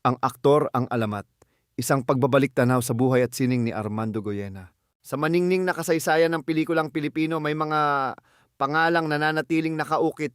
Ang aktor ang alamat, isang pagbabalik-tanaw sa buhay at sining ni Armando Goyena. Sa maningning na kasaysayan ng pelikulang Pilipino, may mga pangalang nananatiling nakaukit,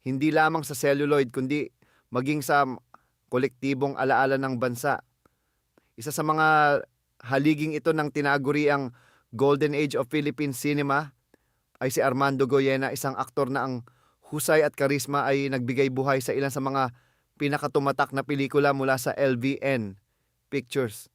hindi lamang sa celluloid kundi maging sa kolektibong alaala ng bansa. Isa sa mga haliging ito ng tinaguriang Golden Age of Philippine Cinema ay si Armando Goyena, isang aktor na ang husay at karisma ay nagbigay buhay sa ilan sa mga pinakatumatak na pelikula mula sa LVN Pictures.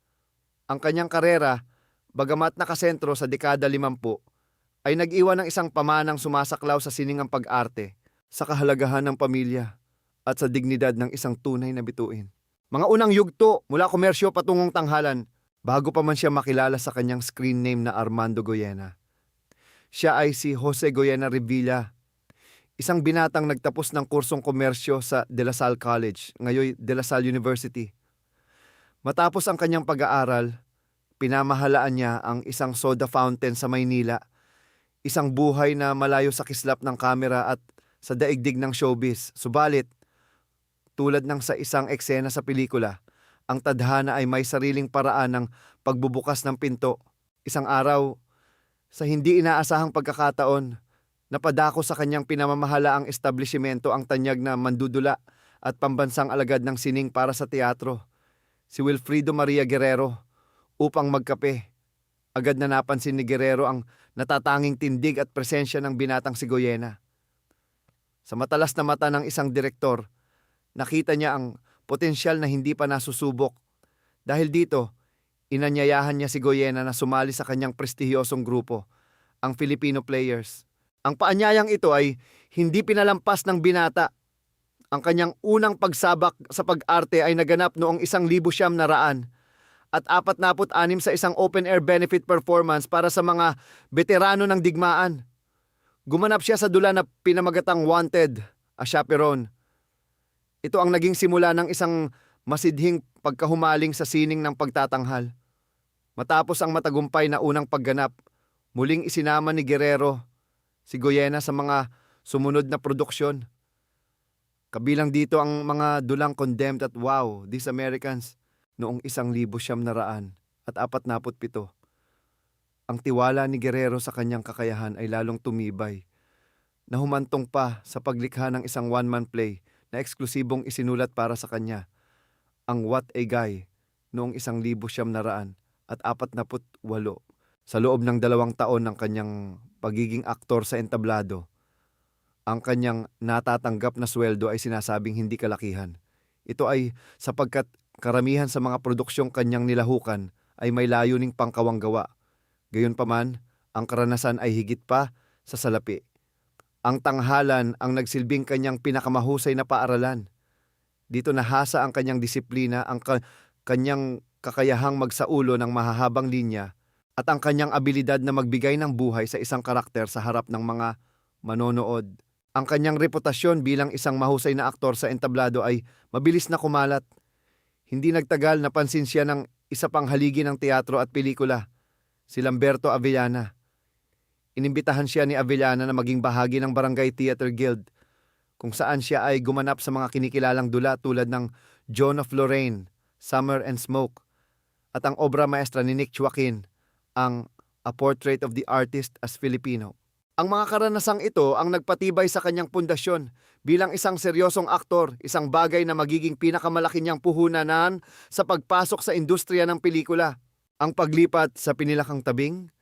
Ang kanyang karera, bagamat nakasentro sa dekada 50, ay nag-iwan ng isang pamanang sumasaklaw sa siningang pag-arte, sa kahalagahan ng pamilya, at sa dignidad ng isang tunay na bituin. Mga unang yugto mula komersyo patungong tanghalan, bago pa man siya makilala sa kanyang screen name na Armando Goyena. Siya ay si Jose Goyena Revilla, isang binatang nagtapos ng kursong komersyo sa De La Salle College, ngayon De La Salle University. Matapos ang kanyang pag-aaral, pinamahalaan niya ang isang soda fountain sa Maynila, isang buhay na malayo sa kislap ng kamera at sa daigdig ng showbiz. Subalit, tulad ng sa isang eksena sa pelikula, ang tadhana ay may sariling paraan ng pagbubukas ng pinto. Isang araw, sa hindi inaasahang pagkakataon, napadako sa kanyang pinamamahalaang establishmento ang tanyag na mandudula at pambansang alagad ng sining para sa teatro, si Wilfrido Maria Guerrero, upang magkape. Agad na napansin ni Guerrero ang natatanging tindig at presensya ng binatang si Goyena. Sa matalas na mata ng isang direktor, nakita niya ang potensyal na hindi pa nasusubok. Dahil dito, inanyayahan niya si Goyena na sumali sa kanyang prestihiyosong grupo, ang Filipino Players. Ang paanyayang ito ay hindi pinalampas ng binata. Ang kanyang unang pagsabak sa pag-arte ay naganap noong 1900 at 46 sa isang open-air benefit performance para sa mga veterano ng digmaan. Gumanap siya sa dula na pinamagatang Wanted, a Chaperone. Ito ang naging simula ng isang masidhing pagkahumaling sa sining ng pagtatanghal. Matapos ang matagumpay na unang pagganap, muling isinama ni Guerrero si Goyena sa mga sumunod na produksyon. Kabilang dito ang mga dulang Condemned at Wow, These Americans noong 1947. Ang tiwala ni Guerrero sa kanyang kakayahan ay lalong tumibay, na humantong pa sa paglikha ng isang one-man play na eksklusibong isinulat para sa kanya, ang What a Guy, noong 1948. Sa loob ng 2 taon ng kanyang pagiging aktor sa entablado, ang kanyang natatanggap na sweldo ay sinasabing hindi kalakihan. Ito ay sapagkat karamihan sa mga produksyong kanyang nilahukan ay may layuning pangkawang gawa. Gayunpaman, ang karanasan ay higit pa sa salapi. Ang tanghalan ang nagsilbing kanyang pinakamahusay na paaralan. Dito nahasa ang kanyang disiplina, ang kanyang kakayahang magsaulo ng mahahabang linya at ang kanyang abilidad na magbigay ng buhay sa isang karakter sa harap ng mga manonood. Ang kanyang reputasyon bilang isang mahusay na aktor sa entablado ay mabilis na kumalat. Hindi nagtagal napansin siya ng isa pang haligi ng teatro at pelikula, si Lamberto Avellana. Inimbitahan siya ni Avellana na maging bahagi ng Barangay Theater Guild, kung saan siya ay gumanap sa mga kinikilalang dula tulad ng Joan of Lorraine, Summer and Smoke, at ang obra maestra ni Nick Joaquin, ang A Portrait of the Artist as Filipino. Ang mga karanasang ito ang nagpatibay sa kanyang pundasyon bilang isang seryosong aktor, isang bagay na magiging pinakamalaki niyang puhunanan sa pagpasok sa industriya ng pelikula. Ang paglipat sa pinilakang tabing,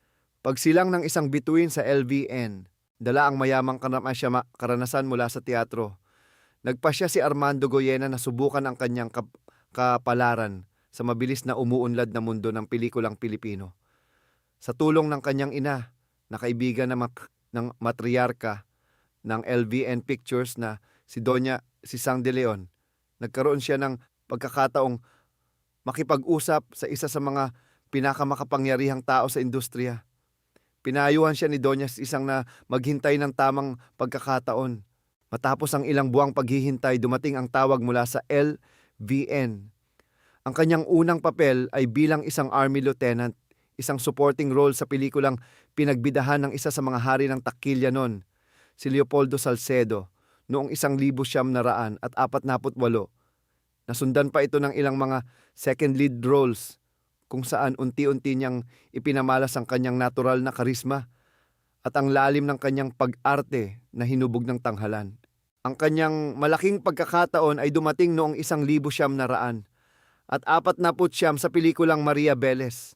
pagsilang ng isang bituin sa LVN, dala ang mayamang karanasan mula sa teatro. Nagpasya si Armando Goyena na subukan ang kanyang kapalaran sa mabilis na umuunlad na mundo ng pelikulang Pilipino. Sa tulong ng kanyang ina, na kaibigan ng matriarka ng LVN Pictures na si Doña Sisang de Leon, nagkaroon siya ng pagkakataong makipag-usap sa isa sa mga pinakamakapangyarihang tao sa industriya. Pinayuhan siya ni Doña Sisang na maghintay ng tamang pagkakataon. Matapos ang ilang buwang paghihintay, dumating ang tawag mula sa LVN. Ang kanyang unang papel ay bilang isang army lieutenant, isang supporting role sa pelikulang pinagbidahan ng isa sa mga hari ng takilya noon, si Leopoldo Salcedo, noong 1948. Nasundan pa ito ng ilang mga second lead roles kung saan unti-unti niyang ipinamalas ang kanyang natural na karisma at ang lalim ng kanyang pag-arte na hinubog ng tanghalan. Ang kanyang malaking pagkakataon ay dumating noong 1900 at 49 sa pelikulang Maria Velez.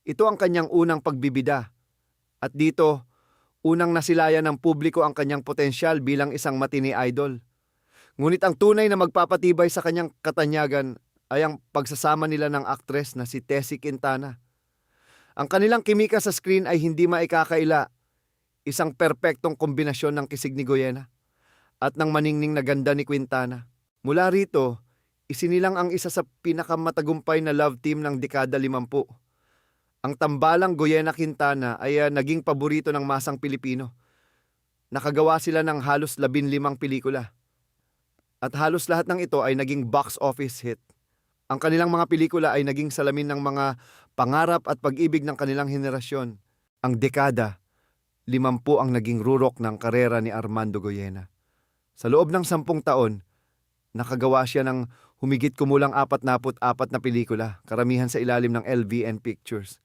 Ito ang kanyang unang pagbibida at dito unang nasilayan ng publiko ang kanyang potensyal bilang isang matini idol. Ngunit ang tunay na magpapatibay sa kanyang katanyagan ay ang pagsasama nila ng aktres na si Tessie Quintana. Ang kanilang kimika sa screen ay hindi maikakaila, isang perpektong kombinasyon ng kisig ni Goyena at ng maningning na ganda ni Quintana. Mula rito, isinilang ang isa sa pinakamatagumpay na love team ng dekada 50. Ang tambalang Goyena Quintana ay naging paborito ng masang Pilipino. Nakagawa sila ng halos 15 pelikula. At halos lahat ng ito ay naging box office hit. Ang kanilang mga pelikula ay naging salamin ng mga pangarap at pag-ibig ng kanilang henerasyon. Ang dekada, 50 ang naging rurok ng karera ni Armando Goyena. Sa loob ng 10 taon, nakagawa siya ng humigit kumulang 44 na pelikula, karamihan sa ilalim ng LVN Pictures.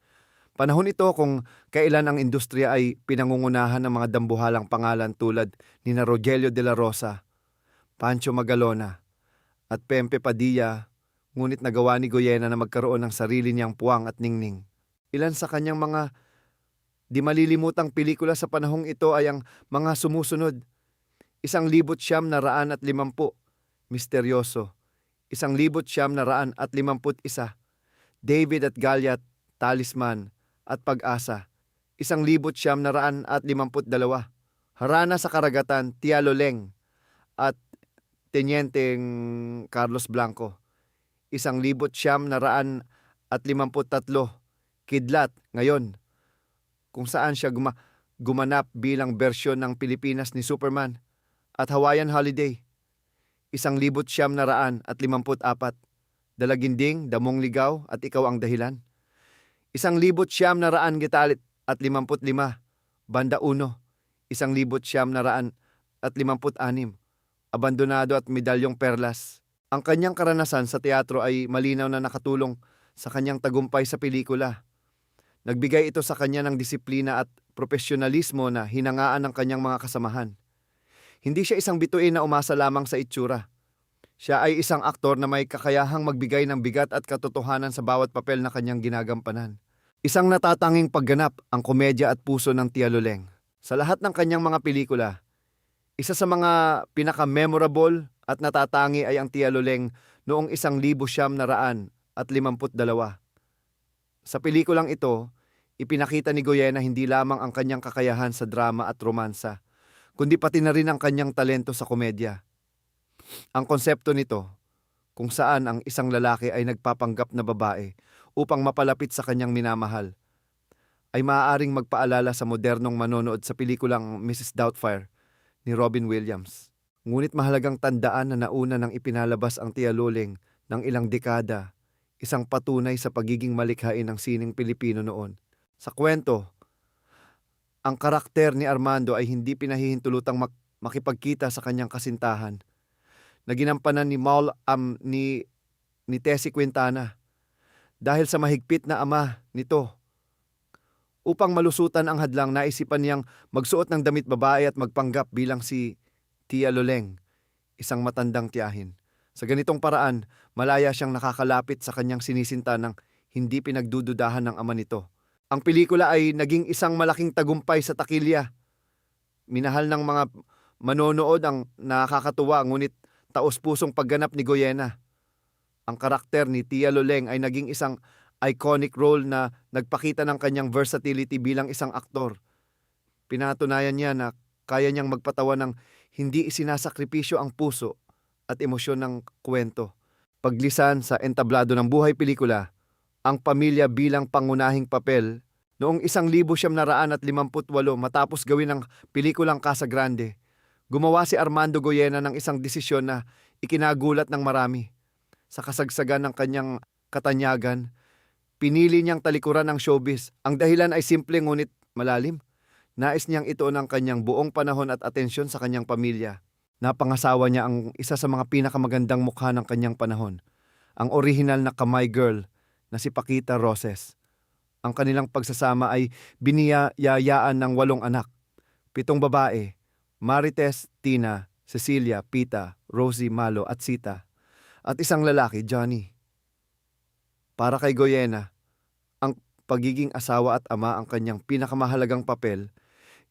Panahon ito kung kailan ang industriya ay pinangungunahan ng mga dambuhalang pangalan tulad ni Rogelio de la Rosa, Pancho Magalona, at Pempe Padilla, ngunit nagawa ni Goyena na magkaroon ng sarili niyang puwang at ningning. Ilan sa kanyang mga di malilimutang pelikula sa panahong ito ay ang mga sumusunod. 1950, Misteryoso. 1951, David at Goliath, Talisman at Pag-asa. 1952, Harana sa Karagatan, Tia Loleng at Tenyenteng Carlos Blanco. 1953, Kidlat, ngayon, kung saan siya gumanap bilang bersyon ng Pilipinas ni Superman, at Hawaiian Holiday. 1954, Dalaginding, Damong Ligaw at Ikaw ang Dahilan. 1955, Banda 1. 1956, Abandonado at Medalyong Perlas. Ang kanyang karanasan sa teatro ay malinaw na nakatulong sa kanyang tagumpay sa pelikula. Nagbigay ito sa kanya ng disiplina at profesionalismo na hinangaan ng kanyang mga kasamahan. Hindi siya isang bituin na umasa lamang sa itsura. Siya ay isang aktor na may kakayahang magbigay ng bigat at katotohanan sa bawat papel na kanyang ginagampanan. Isang natatanging pagganap ang komedya at puso ng Tia Loleng. Sa lahat ng kanyang mga pelikula, isa sa mga pinaka-memorable at natatangi ay ang Tia Loleng noong 1952. Sa pelikulang ito, ipinakita ni Goyena hindi lamang ang kanyang kakayahan sa drama at romansa, kundi pati na rin ang kanyang talento sa komedya. Ang konsepto nito, kung saan ang isang lalaki ay nagpapanggap na babae upang mapalapit sa kanyang minamahal, ay maaaring magpaalala sa modernong manonood sa pelikulang Mrs. Doubtfire ni Robin Williams. Ngunit mahalagang tandaan na nauna nang ipinalabas ang Tia Loleng ng ilang dekada, isang patunay sa pagiging malikhain ng sining Pilipino noon. Sa kwento, ang karakter ni Armando ay hindi pinahihintulutang makipagkita sa kanyang kasintahan na ginampanan ni Tessie Quintana dahil sa mahigpit na ama nito. Upang malusutan ang hadlang, naisipan niyang magsuot ng damit babae at magpanggap bilang si Tia Loleng, isang matandang tiyahin. Sa ganitong paraan, malaya siyang nakakalapit sa kanyang sinisinta ng hindi pinagdududahan ng ama nito. Ang pelikula ay naging isang malaking tagumpay sa takilya. Minahal ng mga manonood ang nakakatuwa ngunit taos-pusong pagganap ni Goyena. Ang karakter ni Tia Loleng ay naging isang iconic role na nagpakita ng kanyang versatility bilang isang aktor. Pinatunayan niya na kaya niyang magpatawa ng hindi isinasakripisyo ang puso at emosyon ng kwento. Paglisan sa entablado ng buhay pelikula, ang pamilya bilang pangunahing papel noong 1958 matapos gawin ang pelikulang Casa Grande. Gumawa si Armando Goyena ng isang desisyon na ikinagulat ng marami. Sa kasagsagan ng kanyang katanyagan, pinili niyang talikuran ng showbiz. Ang dahilan ay simple ngunit malalim. Nais niyang ituon ang kanyang buong panahon at atensyon sa kanyang pamilya. Napangasawa niya ang isa sa mga pinakamagandang mukha ng kanyang panahon, ang orihinal na kamay girl na si Paquita Roses. Ang kanilang pagsasama ay biniyayaan ng 8 anak, 7 babae, Marites, Tina, Cecilia, Pita, Rosie, Malo at Sita, at isang lalaki, Johnny. Para kay Goyena, ang pagiging asawa at ama ang kanyang pinakamahalagang papel,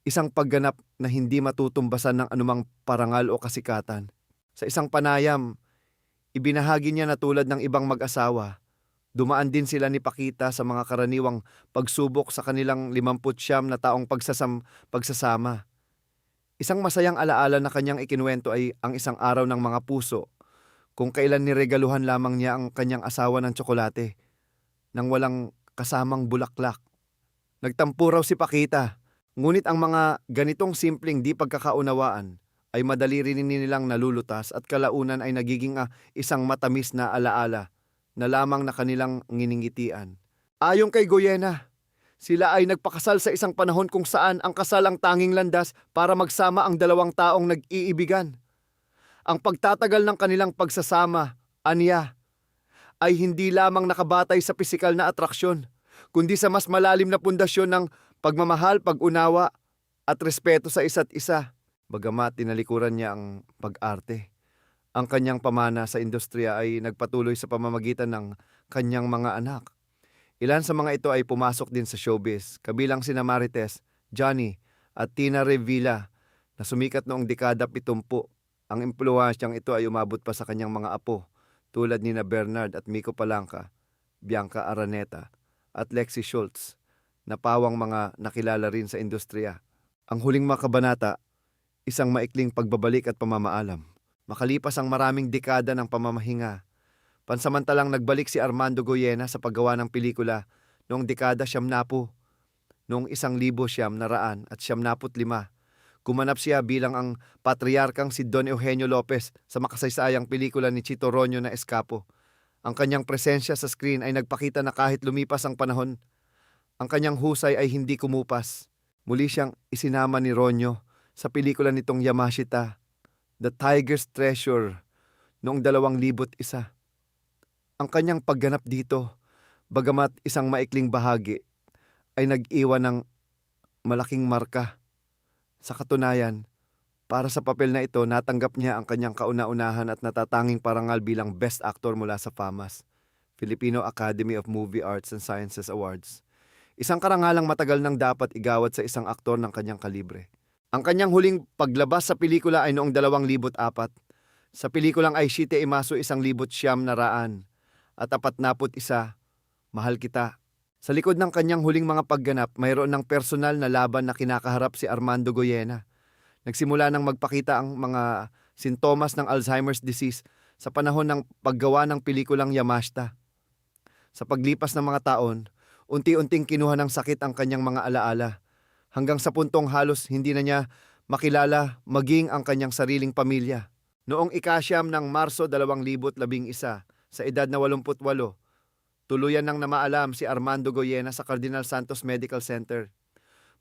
isang pagganap na hindi matutumbasan ng anumang parangal o kasikatan. Sa isang panayam, ibinahagi niya na tulad ng ibang mag-asawa, dumaan din sila ni Paquita sa mga karaniwang pagsubok sa kanilang 59 na taong pagsasama. Isang masayang alaala na kanyang ikinuwento ay ang isang araw ng mga puso, kung kailan niregaluhan lamang niya ang kanyang asawa ng tsokolate, nang walang kasamang bulaklak. Nagtampo raw si Paquita, ngunit ang mga ganitong simpleng di pagkakaunawaan ay madali rin nilang nalulutas at kalaunan ay nagiging isang matamis na alaala na lamang na kanilang nginingitian. Ayon kay Goyena, sila ay nagpakasal sa isang panahon kung saan ang kasal ang tanging landas para magsama ang dalawang taong nag-iibigan. Ang pagtatagal ng kanilang pagsasama, aniya, ay hindi lamang nakabatay sa pisikal na atraksyon, kundi sa mas malalim na pundasyon ng pagmamahal, pag-unawa at respeto sa isa't isa. Bagamat tinalikuran niya ang pag-arte, ang kanyang pamana sa industriya ay nagpatuloy sa pamamagitan ng kanyang mga anak. Ilan sa mga ito ay pumasok din sa showbiz, kabilang sina Marites, Johnny at Tina Revilla na sumikat noong dekada 70. Ang impluwensyang ito ay umabot pa sa kanyang mga apo tulad ni Bernard at Miko Palanca, Bianca Araneta at Lexie Schultz na pawang mga nakilala rin sa industriya. Ang huling mga kabanata, isang maikling pagbabalik at pamamaalam. Makalipas ang maraming dekada ng pamamahinga, pansamantalang nagbalik si Armando Goyena sa paggawa ng pelikula noong dekada 70. Noong 1975, gumanap siya bilang ang patriarkang si Don Eugenio Lopez sa makasaysayang pelikula ni Chito Ronyo na Escapo. Ang kanyang presensya sa screen ay nagpakita na kahit lumipas ang panahon, ang kanyang husay ay hindi kumupas. Muli siyang isinama ni Ronyo sa pelikula nitong Yamashita, The Tiger's Treasure, noong 2001. Ang kanyang pagganap dito, bagamat isang maikling bahagi, ay nag-iwan ng malaking marka. Sa katunayan, para sa papel na ito, natanggap niya ang kanyang kauna-unahan at natatanging parangal bilang Best Actor mula sa FAMAS, Filipino Academy of Movie Arts and Sciences Awards. Isang karangalang matagal nang dapat igawad sa isang aktor ng kanyang kalibre. Ang kanyang huling paglabas sa pelikula ay noong 2004. Sa pelikulang ay Shite Imasu 1900 at 41, Mahal Kita. Sa likod ng kanyang huling mga pagganap, mayroon ng personal na laban na kinakaharap si Armando Goyena. Nagsimula nang magpakita ang mga sintomas ng Alzheimer's disease sa panahon ng paggawa ng pelikulang Yamashita. Sa paglipas ng mga taon, unti-unting kinuha ng sakit ang kanyang mga alaala, hanggang sa puntong halos hindi na niya makilala maging ang kanyang sariling pamilya. Noong ika-9 ng Marso 2011, sa edad na 88, tuluyan nang namaalam si Armando Goyena sa Cardinal Santos Medical Center.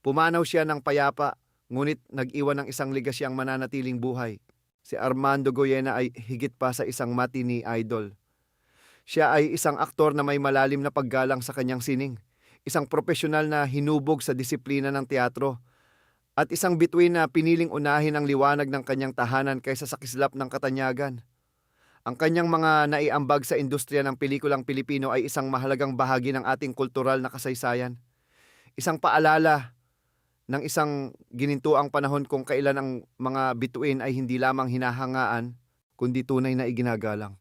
Pumanaw siya ng payapa, ngunit nag-iwan ng isang ligasyang mananatiling buhay. Si Armando Goyena ay higit pa sa isang matinee idol. Siya ay isang aktor na may malalim na paggalang sa kanyang sining, isang profesional na hinubog sa disiplina ng teatro, at isang bituin na piniling unahin ang liwanag ng kanyang tahanan kaysa sa kislap ng katanyagan. Ang kanyang mga naiambag sa industriya ng pelikulang Pilipino ay isang mahalagang bahagi ng ating kultural na kasaysayan. Isang paalala ng isang ginintuang panahon kung kailan ang mga bituin ay hindi lamang hinahangaan, kundi tunay na iginagalang.